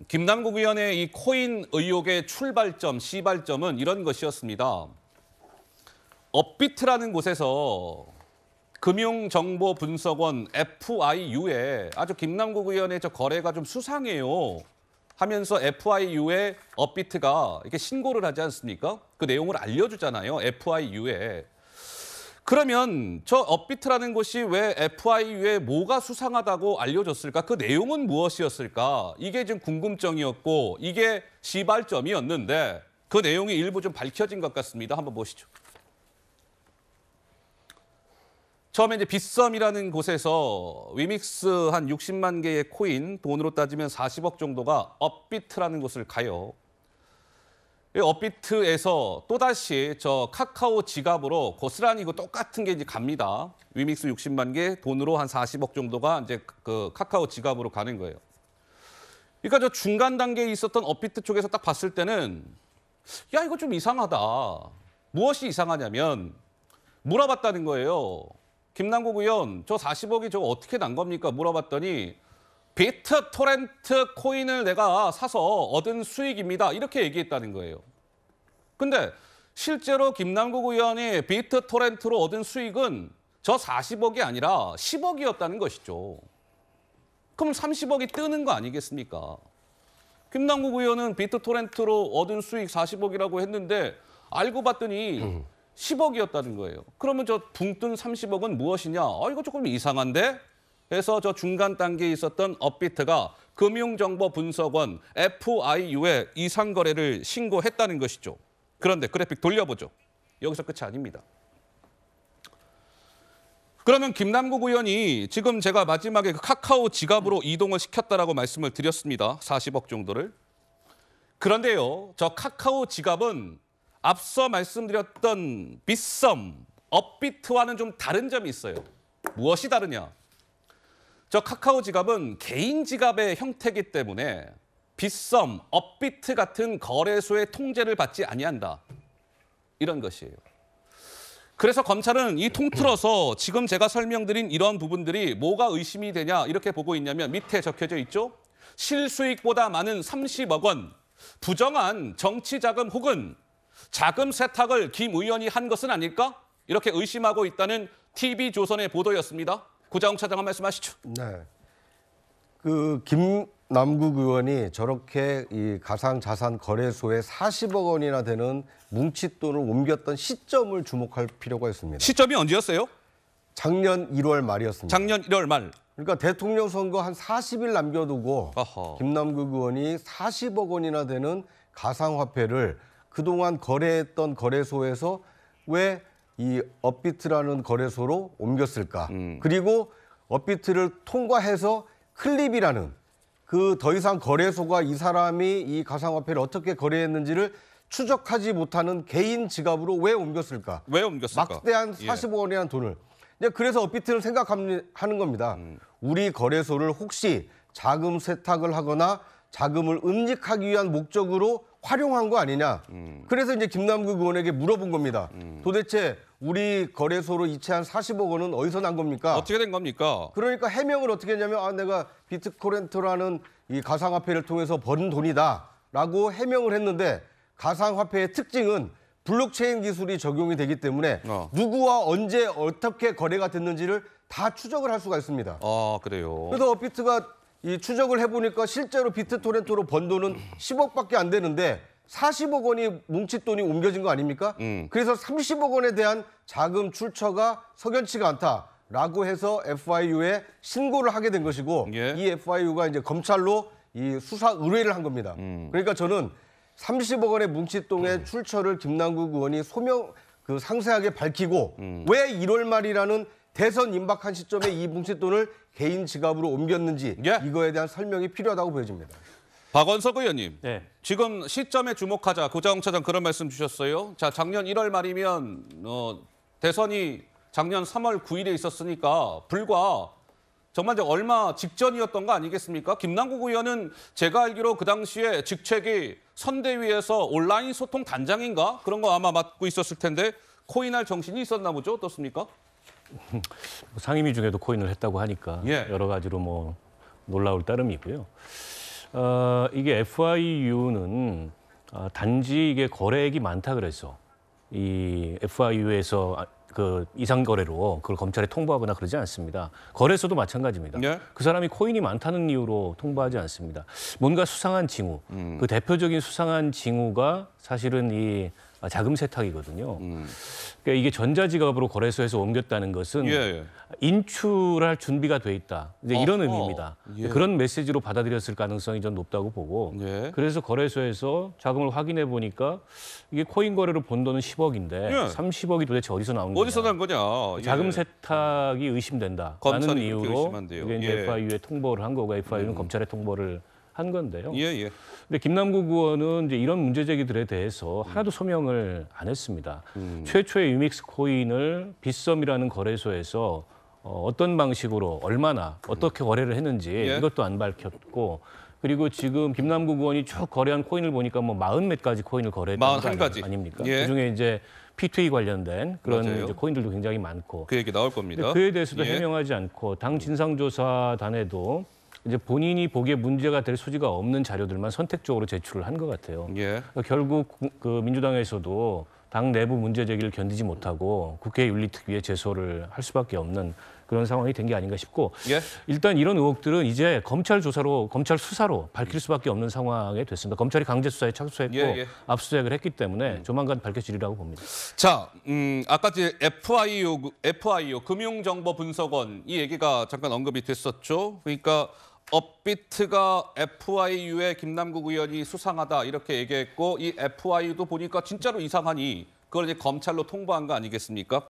김남국 의원의 이 코인 의혹의 출발점, 시발점은 이런 것이었습니다. 업비트라는 곳에서 금융정보분석원 FIU에 아주 김남국 의원의 저 거래가 좀 수상해요 하면서 FIU에 업비트가 이렇게 신고를 하지 않습니까? 그 내용을 알려주잖아요, FIU에. 그러면 저 업비트라는 곳이 왜 FIU에 뭐가 수상하다고 알려줬을까? 그 내용은 무엇이었을까? 이게 지금 궁금증이었고 이게 시발점이었는데 그 내용이 일부 좀 밝혀진 것 같습니다. 한번 보시죠. 처음에 이제 빗썸이라는 곳에서 위믹스 한 60만 개의 코인, 돈으로 따지면 40억 정도가 업비트라는 곳을 가요. 이 업비트에서 또다시 저 카카오 지갑으로 고스란히 그 똑같은 게 이제 갑니다. 위믹스 60만 개, 돈으로 한 40억 정도가 이제 그 카카오 지갑으로 가는 거예요. 그러니까 저 중간 단계에 있었던 업비트 쪽에서 딱 봤을 때는 야, 이거 좀 이상하다. 무엇이 이상하냐면 물어봤다는 거예요. 김남국 의원, 저 40억이 저거 어떻게 난 겁니까? 물어봤더니 비트토렌트 코인을 내가 사서 얻은 수익입니다. 이렇게 얘기했다는 거예요. 근데 실제로 김남국 의원이 비트토렌트로 얻은 수익은 저 40억이 아니라 10억이었다는 것이죠. 그럼 30억이 뜨는 거 아니겠습니까? 김남국 의원은 비트토렌트로 얻은 수익 40억이라고 했는데 알고 봤더니 10억이었다는 거예요. 그러면 저 붕 뜬 30억은 무엇이냐? 이거 조금 이상한데? 해서 저 중간 단계에 있었던 업비트가 금융정보분석원 FIU에 이상 거래를 신고했다는 것이죠. 그런데 그래픽 돌려보죠. 여기서 끝이 아닙니다. 그러면 김남국 의원이 지금 제가 마지막에 그 카카오 지갑으로 이동을 시켰다라고 말씀을 드렸습니다. 40억 정도를. 그런데요, 저 카카오 지갑은 앞서 말씀드렸던 빗썸, 업비트와는 좀 다른 점이 있어요. 무엇이 다르냐? 저 카카오 지갑은 개인 지갑의 형태이기 때문에 빗썸, 업비트 같은 거래소의 통제를 받지 아니한다. 이런 것이에요. 그래서 검찰은 이 통틀어서 지금 제가 설명드린 이런 부분들이 뭐가 의심이 되냐 이렇게 보고 있냐면 밑에 적혀져 있죠. 실수익보다 많은 30억 원, 부정한 정치 자금 혹은 자금 세탁을 김 의원이 한 것은 아닐까? 이렇게 의심하고 있다는 TV조선의 보도였습니다. 구자홍 차장 한 말씀 하시죠. 네. 그 김남국 의원이 저렇게 이 가상자산 거래소에 40억 원이나 되는 뭉칫돈을 옮겼던 시점을 주목할 필요가 있습니다. 시점이 언제였어요? 작년 1월 말이었습니다. 작년 1월 말. 그러니까 대통령 선거 한 40일 남겨두고 어허. 김남국 의원이 40억 원이나 되는 가상화폐를 그동안 거래했던 거래소에서 왜 이 업비트라는 거래소로 옮겼을까? 그리고 업비트를 통과해서 클립이라는 그 더 이상 거래소가 이 사람이 이 가상화폐를 어떻게 거래했는지를 추적하지 못하는 개인 지갑으로 왜 옮겼을까? 왜 옮겼을까? 막대한 40억 원이라는 돈을. 이제 그래서 업비트를 생각하는 겁니다. 우리 거래소를 혹시 자금 세탁을 하거나 자금을 은닉하기 위한 목적으로 활용한 거 아니냐. 그래서 이제 김남국 의원에게 물어본 겁니다. 도대체 우리 거래소로 이체한 40억 원은 어디서 난 겁니까? 어떻게 된 겁니까? 그러니까 해명을 어떻게 했냐면 내가 비트코렌트라는 이 가상화폐를 통해서 번 돈이다라고 해명을 했는데 가상화폐의 특징은 블록체인 기술이 적용이 되기 때문에 누구와 언제 어떻게 거래가 됐는지를 다 추적을 할 수가 있습니다. 아, 그래요. 그래서 업비트가 이 추적을 해보니까 실제로 비트토렌트로 번 돈은 10억밖에 안 되는데 40억 원이 뭉칫돈이 옮겨진 거 아닙니까? 그래서 30억 원에 대한 자금 출처가 석연치가 않다라고 해서 FIU에 신고를 하게 된 것이고 예. 이 FIU가 이제 검찰로 이 수사 의뢰를 한 겁니다. 그러니까 저는 30억 원의 뭉칫돈의 출처를 김남국 의원이 상세하게 밝히고 왜 1월 말이라는 대선 임박한 시점에 이 뭉칫돈을 개인 지갑으로 옮겼는지 예. 이거에 대한 설명이 필요하다고 보여집니다. 박원석 의원님, 네. 지금 시점에 주목하자. 구자홍 차장 그런 말씀 주셨어요. 자, 작년 1월 말이면 대선이 작년 3월 9일에 있었으니까 불과 정말 이제 얼마 직전이었던 거 아니겠습니까? 김남국 의원은 제가 알기로 그 당시에 직책이 선대위에서 온라인 소통 단장인가? 그런 거 아마 맡고 있었을 텐데 코인할 정신이 있었나 보죠? 어떻습니까? 상임위 중에도 코인을 했다고 하니까 예. 여러 가지로 뭐 놀라울 따름이고요. 이게 FIU는 단지 이게 거래액이 많다 그래서 이 FIU에서 그 이상 거래로 그걸 검찰에 통보하거나 그러지 않습니다. 거래소도 마찬가지입니다. 예? 그 사람이 코인이 많다는 이유로 통보하지 않습니다. 뭔가 수상한 징후, 그 대표적인 수상한 징후가 사실은 이 자금 세탁이거든요. 그러니까 이게 전자지갑으로 거래소에서 옮겼다는 것은 예, 예. 인출할 준비가 돼 있다. 이제 이런 어허. 의미입니다. 예. 그런 메시지로 받아들였을 가능성이 좀 높다고 보고 예. 그래서 거래소에서 자금을 확인해 보니까 이게 코인 거래로 본 돈은 10억인데 예. 30억이 도대체 어디서 나온 거냐. 어디서 난 거냐? 예. 자금 세탁이 의심된다라는 검찰이 그렇게 이유로 의심한대요. 이게 이제 예. FIU에 통보를 한 거고 FIU는 검찰에 통보를 한 건데요. 예, 예. 근데 김남국 의원은 이제 이런 문제 제기들에 대해서 하나도 소명을 안 했습니다. 최초의 유믹스 코인을 빗썸이라는 거래소에서 어떤 방식으로 얼마나 어떻게 거래를 했는지 예. 이것도 안 밝혔고 그리고 지금 김남국 의원이 쭉 거래한 코인을 보니까 뭐 40몇 가지 코인을 거래했다는 거 41가지. 아닙니까? 예. 그중에 이제 P2E 관련된 그런 맞아요. 이제 코인들도 굉장히 많고 그 얘기 나올 근데 겁니다. 그에 대해서도 예. 해명하지 않고 당 진상조사단에도 이제 본인이 보기에 문제가 될 소지가 없는 자료들만 선택적으로 제출을 한 것 같아요. 예. 그러니까 결국 그 민주당에서도 당 내부 문제 제기를 견디지 못하고 국회 윤리특위에 제소를 할 수밖에 없는 그런 상황이 된 게 아닌가 싶고 예. 일단 이런 의혹들은 이제 검찰 조사로 검찰 수사로 밝힐 수밖에 없는 상황이 됐습니다. 검찰이 강제 수사에 착수했고 예, 예. 압수수색을 했기 때문에 조만간 밝혀지리라고 봅니다. 자, 아까 이제 FIO 금융정보분석원 이 얘기가 잠깐 언급이 됐었죠. 그러니까 업비트가 FIU에 김남국 의원이 수상하다 이렇게 얘기했고 이 FIU도 보니까 진짜로 이상하니 그걸 이제 검찰로 통보한 거 아니겠습니까?